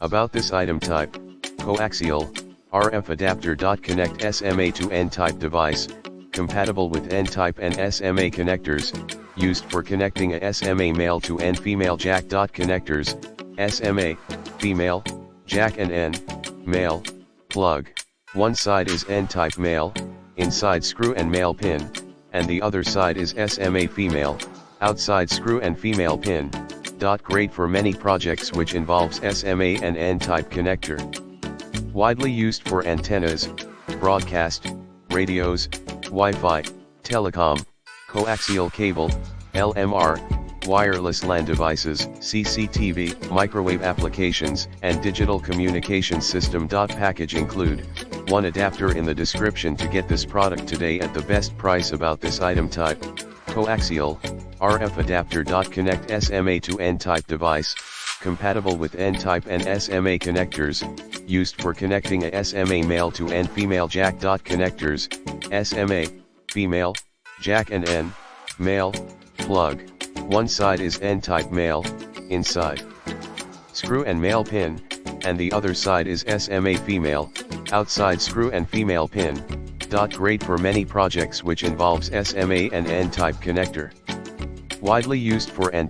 About this item type, coaxial, RF adapter. Connect SMA to N-type device, compatible with N-type and SMA connectors, used for connecting a SMA male to N female jack. Connectors, SMA, female, jack and N, male, plug. One side is N-type male, inside screw and male pin, and the other side is SMA female, outside screw and female pin. Great for many projects which involves SMA and N-type connector. Widely used for antennas, broadcast, radios, Wi-Fi, telecom, coaxial cable, LMR, wireless LAN devices, CCTV, microwave applications, and digital communication system. Package include 1 adapter in the description to get this product today at the best price. About this item type, coaxial, RF adapter. Connect SMA to N-type device, compatible with N-type and SMA connectors, used for connecting a SMA male to N female jack. Connectors, SMA, female, jack and N, male, plug. One side is N-type male, inside screw and male pin, and the other side is SMA female, outside screw and female pin. Great for many projects which involves SMA and N-type connector. Widely used for